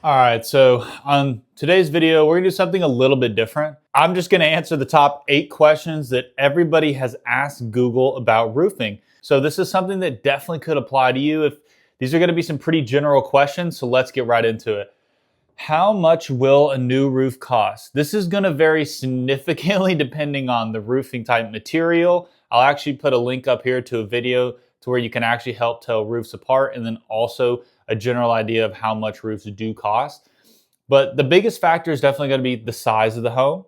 All right, so on today's video, we're gonna do something a little bit different. I'm just gonna answer the top 8 questions that everybody has asked Google about roofing. So this is something that definitely could apply to you. If these are gonna be some pretty general questions, so let's get right into it. How much will a new roof cost? This is going to vary significantly depending on the roofing type material. I'll actually put a link up here to a video to where you can actually help tell roofs apart, and then also a general idea of how much roofs do cost. But the biggest factor is definitely going to be the size of the home,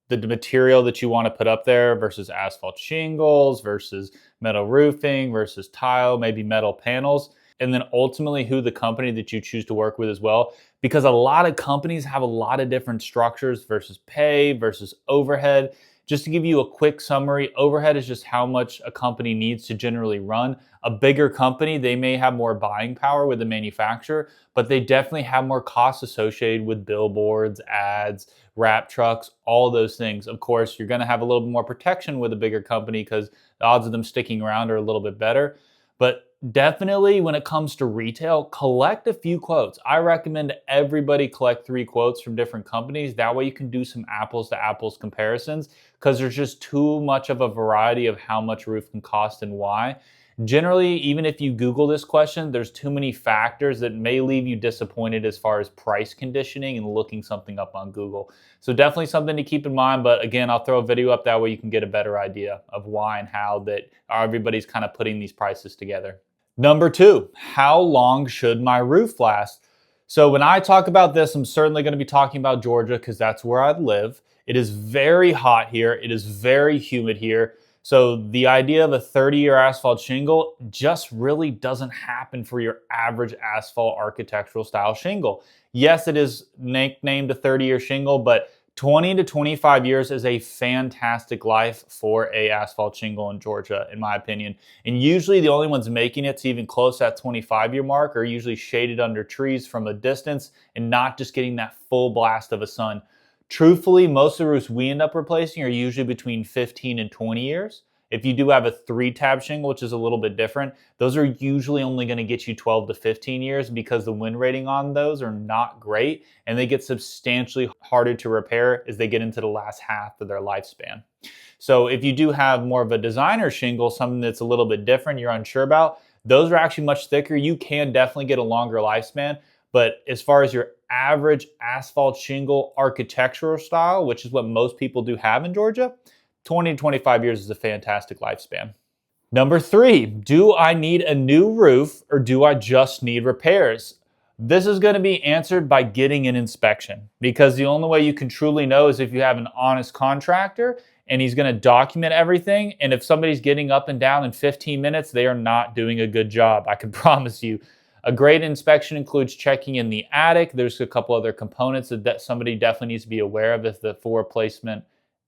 the material that you want to put up there versus asphalt shingles versus metal roofing versus tile, maybe metal panels, and then ultimately who the company that you choose to work with as well. Because a lot of companies have a lot of different structures versus pay versus overhead. Just to give you a quick summary, overhead is just how much a company needs to generally run. A bigger company, they may have more buying power with the manufacturer, but they definitely have more costs associated with billboards, ads, wrap trucks, all those things. Of course, you're going to have a little bit more protection with a bigger company because the odds of them sticking around are a little bit better. But definitely when it comes to retail, collect a few quotes. I recommend everybody collect 3 quotes from different companies. That way you can do some apples to apples comparisons, because there's just too much of a variety of how much a roof can cost and why. Generally, even if you Google this question, there's too many factors that may leave you disappointed as far as price conditioning and looking something up on Google. So definitely something to keep in mind. But again, I'll throw a video up that way you can get a better idea of why and how that everybody's kind of putting these prices together. Number 2, how long should my roof last? So when I talk about this, I'm certainly going to be talking about Georgia because that's where I live. It is very hot here. It is very humid here. So the idea of a 30-year asphalt shingle just really doesn't happen for your average asphalt architectural style shingle. Yes, it is named a 30-year shingle, but 20 to 25 years is a fantastic life for a asphalt shingle in Georgia, in my opinion. And usually the only ones making it to even close to that 25-year mark are usually shaded under trees from a distance and not just getting that full blast of a sun. Truthfully, most of the roofs we end up replacing are usually between 15 and 20 years. If you do have a 3-tab shingle, which is a little bit different, those are usually only going to get you 12 to 15 years because the wind rating on those are not great, and they get substantially harder to repair as they get into the last half of their lifespan. So if you do have more of a designer shingle, something that's a little bit different, you're unsure about, those are actually much thicker. You can definitely get a longer lifespan. But as far as your average asphalt shingle architectural style, which is what most people do have in Georgia, 20 to 25 years is a fantastic lifespan. Number 3, do I need a new roof or do I just need repairs? This is going to be answered by getting an inspection, because the only way you can truly know is if you have an honest contractor and he's going to document everything. And if somebody's getting up and down in 15 minutes, they are not doing a good job. I can promise you. A great inspection includes checking in the attic. There's a couple other components that somebody definitely needs to be aware of if the full replacement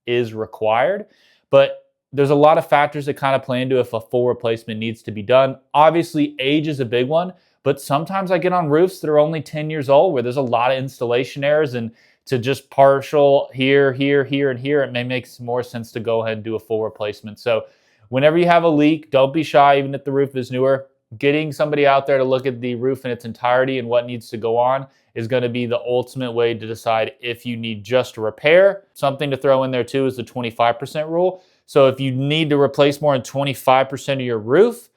is required. But there's a lot of factors that kind of play into if a full replacement needs to be done. Obviously, age is a big one, but sometimes I get on roofs that are only 10 years old where there's a lot of installation errors, and to just partial here, here, here, and here, it may make more sense to go ahead and do a full replacement. So whenever you have a leak, don't be shy, even if the roof is newer. Getting somebody out there to look at the roof in its entirety and what needs to go on is going to be the ultimate way to decide if you need just a repair. Something to throw in there too is the 25% rule. So if you need to replace more than 25% of your roof,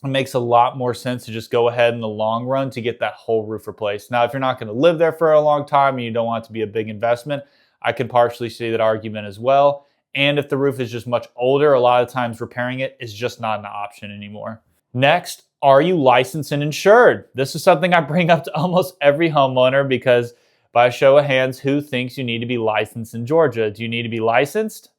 it makes a lot more sense to just go ahead in the long run to get that whole roof replaced. Now, if you're not going to live there for a long time and you don't want it to be a big investment, I can partially see that argument as well. And if the roof is just much older, a lot of times repairing it is just not an option anymore. Next, are you licensed and insured? This is something I bring up to almost every homeowner because by a show of hands, who thinks you need to be licensed in Georgia? Do you need to be licensed?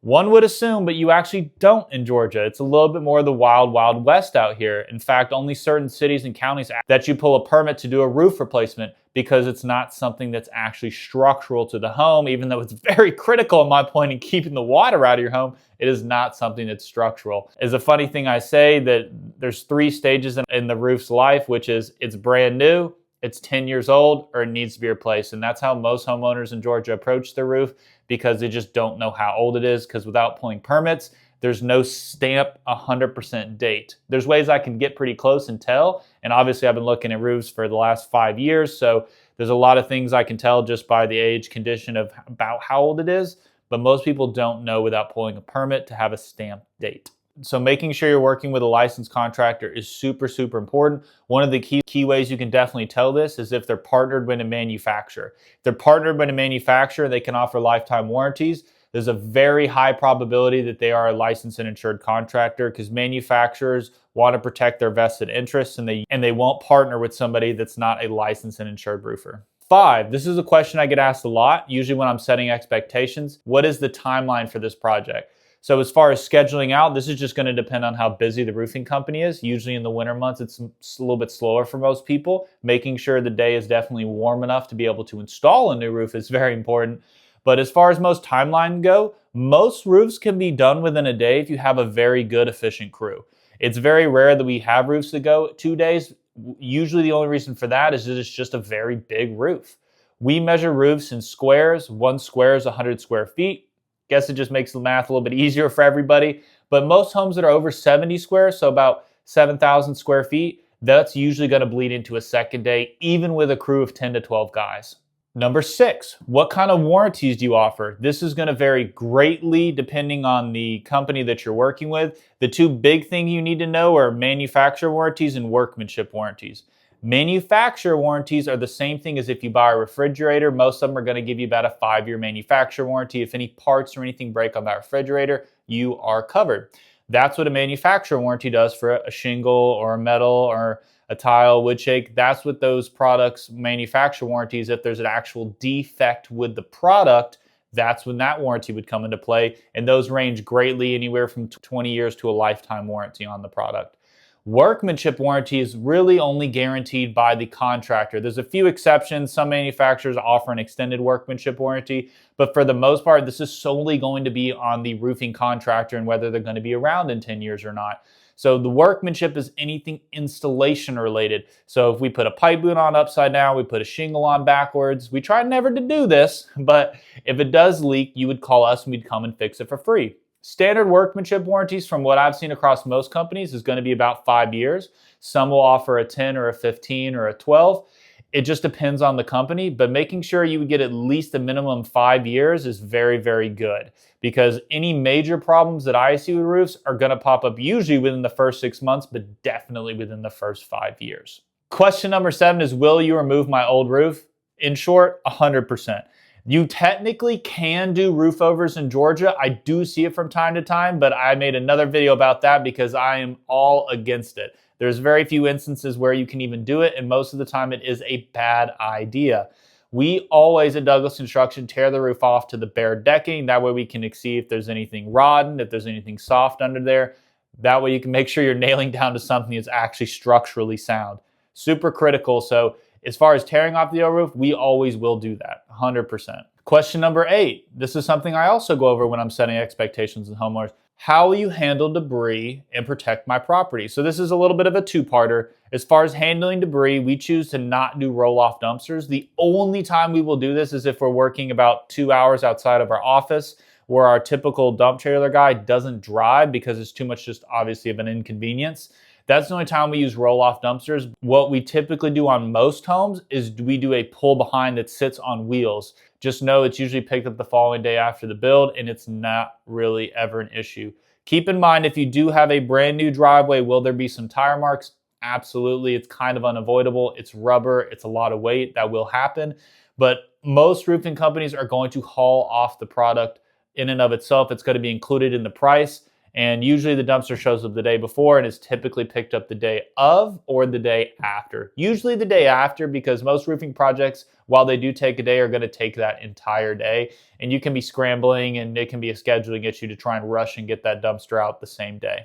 One would assume, but you actually don't in Georgia. It's a little bit more of the wild, wild west out here. In fact, only certain cities and counties that you pull a permit to do a roof replacement because it's not something that's actually structural to the home, even though it's very critical in my point in keeping the water out of your home. It is not something that's structural. As a funny thing I say that there's 3 stages in the roof's life, which is it's brand new, it's 10 years old, or it needs to be replaced. And that's how most homeowners in Georgia approach their roof, because they just don't know how old it is, because without pulling permits, There's no stamp 100% date. There's ways I can get pretty close and tell. And obviously I've been looking at roofs for the last 5 years. So there's a lot of things I can tell just by the age, condition of about how old it is. But most people don't know without pulling a permit to have a stamp date. So making sure you're working with a licensed contractor is super, super important. One of the key ways you can definitely tell this is if they're partnered with a manufacturer. If they're partnered with a manufacturer, they can offer lifetime warranties. There's a very high probability that they are a licensed and insured contractor because manufacturers want to protect their vested interests and they won't partner with somebody that's not a licensed and insured roofer. 5, this is a question I get asked a lot, usually when I'm setting expectations. What is the timeline for this project? So as far as scheduling out, this is just going to depend on how busy the roofing company is. Usually in the winter months, it's a little bit slower for most people. Making sure the day is definitely warm enough to be able to install a new roof is very important. But as far as most timelines go, most roofs can be done within a day if you have a very good, efficient crew. It's very rare that we have roofs that go 2 days. Usually the only reason for that is that it's just a very big roof. We measure roofs in squares. 1 square is 100 square feet. Guess it just makes the math a little bit easier for everybody. But most homes that are over 70 squares, so about 7,000 square feet, that's usually going to bleed into a second day, even with a crew of 10 to 12 guys. Number 6, what kind of warranties do you offer? This is going to vary greatly depending on the company that you're working with. The 2 big things you need to know are manufacturer warranties and workmanship warranties. Manufacturer warranties are the same thing as if you buy a refrigerator. Most of them are going to give you about a 5-year manufacturer warranty. If any parts or anything break on that refrigerator, you are covered. That's what a manufacturer warranty does for a shingle or a metal or a tile, wood shake. That's what those products manufacturer warranties. If there's an actual defect with the product, that's when that warranty would come into play. And those range greatly, anywhere from 20 years to a lifetime warranty on the product. Workmanship warranty is really only guaranteed by the contractor. There's a few exceptions. Some manufacturers offer an extended workmanship warranty, but for the most part, this is solely going to be on the roofing contractor and whether they're going to be around in 10 years or not. So the workmanship is anything installation related. So if we put a pipe boot on upside down, we put a shingle on backwards, we try never to do this, but if it does leak, you would call us and we'd come and fix it for free. Standard workmanship warranties from what I've seen across most companies is going to be about 5 years. Some will offer a 10 or a 15 or a 12. It just depends on the company, but making sure you would get at least a minimum 5 years is very, very good because any major problems that I see with roofs are going to pop up usually within the first 6 months, but definitely within the first 5 years. Question number 7 is, will you remove my old roof? In short, 100%. You technically can do roof overs in Georgia. I do see it from time to time, but I made another video about that because I am all against it. There's very few instances where you can even do it, and most of the time it is a bad idea. We always at Douglas Construction tear the roof off to the bare decking. That way we can see if there's anything rotten, if there's anything soft under there. That way you can make sure you're nailing down to something that's actually structurally sound. Super critical. So as far as tearing off the old roof, we always will do that, 100%. Question number 8. This is something I also go over when I'm setting expectations with homeowners. How will you handle debris and protect my property? So this is a little bit of a 2-parter. As far as handling debris, we choose to not do roll-off dumpsters. The only time we will do this is if we're working about 2 hours outside of our office, where our typical dump trailer guy doesn't drive because it's too much just obviously of an inconvenience. That's the only time we use roll-off dumpsters. What we typically do on most homes is we do a pull behind that sits on wheels. Just know it's usually picked up the following day after the build, and it's not really ever an issue. Keep in mind, if you do have a brand new driveway, will there be some tire marks? Absolutely. It's kind of unavoidable. It's rubber. It's a lot of weight. That will happen. But most roofing companies are going to haul off the product in and of itself. It's going to be included in the price. And usually the dumpster shows up the day before and is typically picked up the day of or the day after. Usually the day after, because most roofing projects, while they do take a day, are going to take that entire day. And you can be scrambling and it can be a scheduling issue to try and rush and get that dumpster out the same day.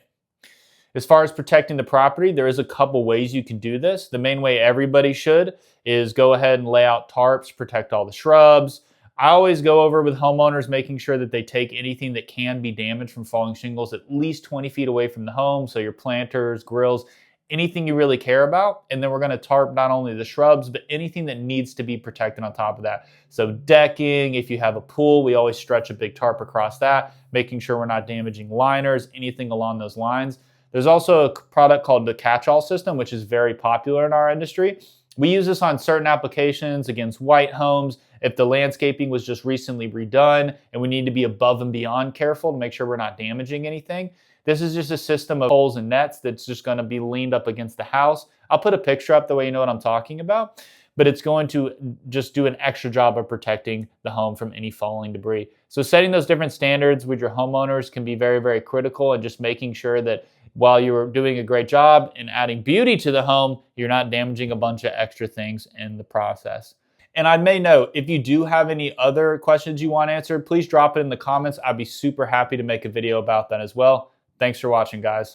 As far as protecting the property, there is a couple ways you can do this. The main way everybody should is go ahead and lay out tarps, protect all the shrubs. I always go over with homeowners making sure that they take anything that can be damaged from falling shingles at least 20 feet away from the home. So your planters, grills, anything you really care about. And then we're going to tarp not only the shrubs, but anything that needs to be protected on top of that. So decking, if you have a pool, we always stretch a big tarp across that, making sure we're not damaging liners, anything along those lines. There's also a product called the catch-all system, which is very popular in our industry. We use this on certain applications against white homes. If the landscaping was just recently redone and we need to be above and beyond careful to make sure we're not damaging anything. This is just a system of poles and nets that's just going to be leaned up against the house. I'll put a picture up the way you know what I'm talking about, but it's going to just do an extra job of protecting the home from any falling debris. So setting those different standards with your homeowners can be very, very critical, and just making sure that while you're doing a great job and adding beauty to the home, you're not damaging a bunch of extra things in the process. And I may note, if you do have any other questions you want answered, please drop it in the comments. I'd be super happy to make a video about that as well. Thanks for watching, guys.